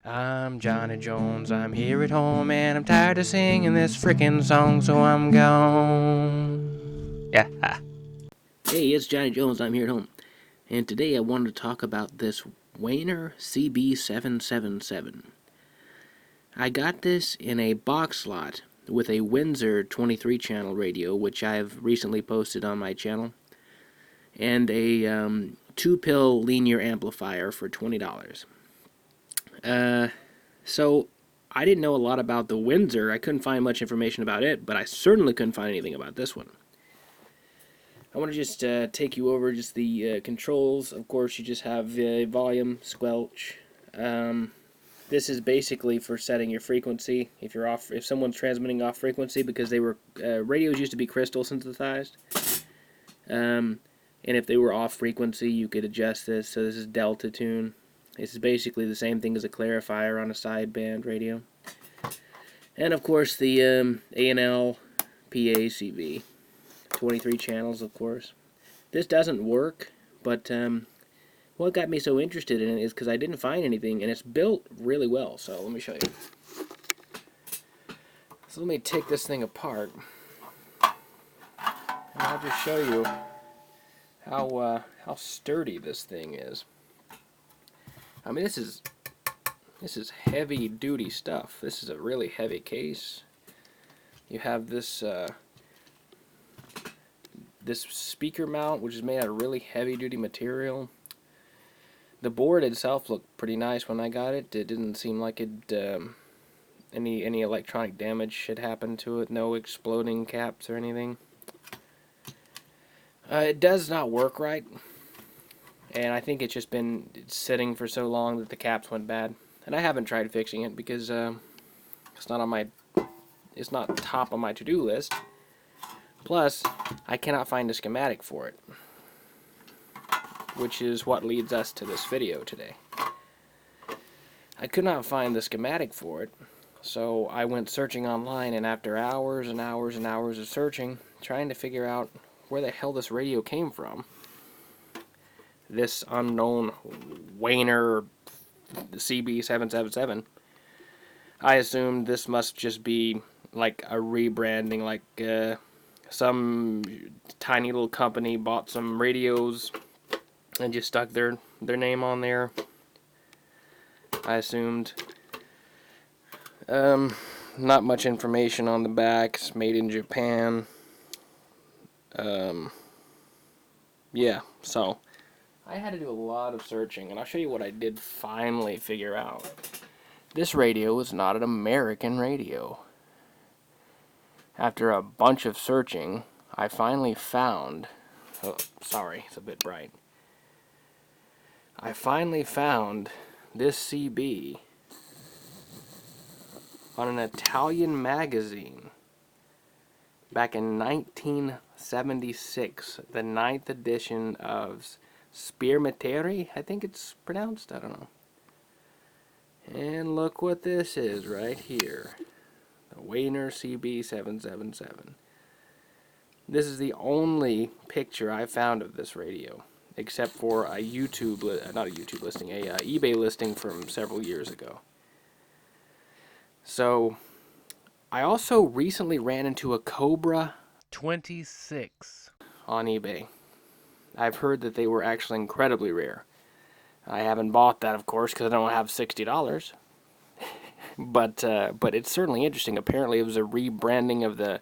I'm Johnny Jones, I'm here at home, and I'm tired of singing this frickin' song, so I'm gone. Yeah. Hey, it's Johnny Jones, I'm here at home. And today I wanted to talk about this Waner CB777. I got this in a box slot with a Windsor 23 channel radio, which I've recently posted on my channel, and a 2-pill linear amplifier for $20. So I didn't know a lot about the Windsor. I couldn't find much information about it, but I certainly couldn't find anything about this one. I want to just take you over just the controls. Of course, you just have volume, squelch. This is basically for setting your frequency. If you're off, if someone's transmitting off frequency, because they were radios used to be crystal synthesized, and if they were off frequency, you could adjust this. So this is delta tune. This is basically the same thing as a clarifier on a sideband radio. And of course the A&L PACV. 23 channels, of course. This doesn't work, but what got me so interested in it is because I didn't find anything, and it's built really well. So let me show you. So let me take this thing apart, and I'll just show you how sturdy this thing is. I mean, this is heavy duty stuff. This is a really heavy case. You have this this speaker mount, which is made out of really heavy duty material. The board itself looked pretty nice when I got it. It didn't seem like it any electronic damage had happened to it. No exploding caps or anything. It does not work right. And I think it's just been sitting for so long that the caps went bad. And I haven't tried fixing it because it's not top on my to-do list. Plus, I cannot find a schematic for it, which is what leads us to this video today. I could not find the schematic for it, so I went searching online, and after hours and hours and hours of searching, trying to figure out where the hell this radio came from, this unknown Waner CB777, I assumed this must just be like a rebranding, like some tiny little company bought some radios and just stuck their name on there. I assumed. Not much information on the back. It's made in Japan. Yeah, so I had to do a lot of searching, and I'll show you what I did finally figure out. This radio is not an American radio. After a bunch of searching, I finally found... Oh, sorry, it's a bit bright. I finally found this CB on an Italian magazine back in 1976, the 9th edition of Spearmateri, I think it's pronounced, I don't know. And look what this is right here. The Waner CB777. This is the only picture I found of this radio, except for a YouTube, not a YouTube listing, a eBay listing from several years ago. So, I also recently ran into a Cobra 26 on eBay. I've heard that they were actually incredibly rare. I haven't bought that, of course, because I don't have $60. But it's certainly interesting. Apparently, it was a rebranding of the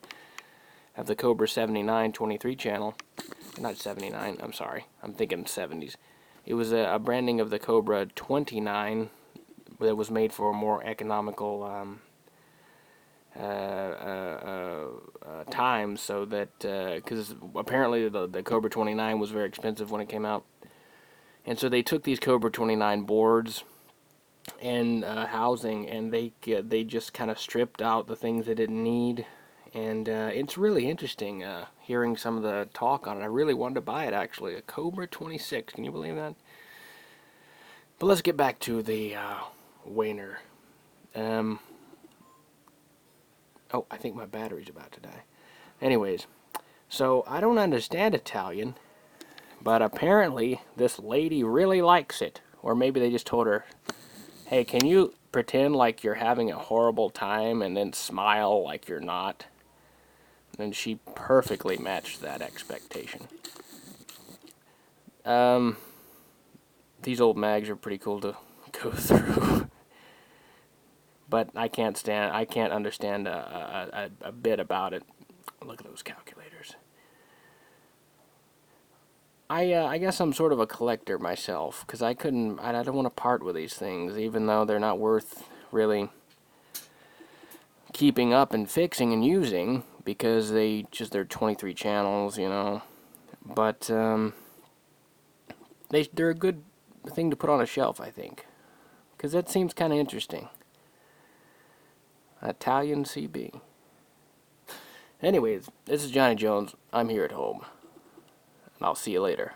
Cobra 79 23 channel. Not 79. I'm sorry. I'm thinking 70s. It was a branding of the Cobra 29 that was made for a more economical times. So that because apparently the Cobra 29 was very expensive when it came out, and so they took these Cobra 29 boards and housing, and they just kind of stripped out the things they didn't need, and it's really interesting hearing some of the talk on it. I really wanted to buy it, actually. A Cobra 26, can you believe that? But let's get back to the Waner. Oh, I think my battery's about to die. Anyways, so I don't understand Italian, but apparently this lady really likes it, or maybe they just told her, hey, can you pretend like you're having a horrible time and then smile like you're not. And she perfectly matched that expectation. These old mags are pretty cool to go through. But I can't understand a bit about it. Look at those calculators. I guess I'm sort of a collector myself, because I don't want to part with these things, even though they're not worth really keeping up and fixing and using, because they're 23 channels, you know. But they're a good thing to put on a shelf, I think, because that seems kind of interesting. Italian CB. Anyways, this is Johnny Jones. I'm here at home, and I'll see you later.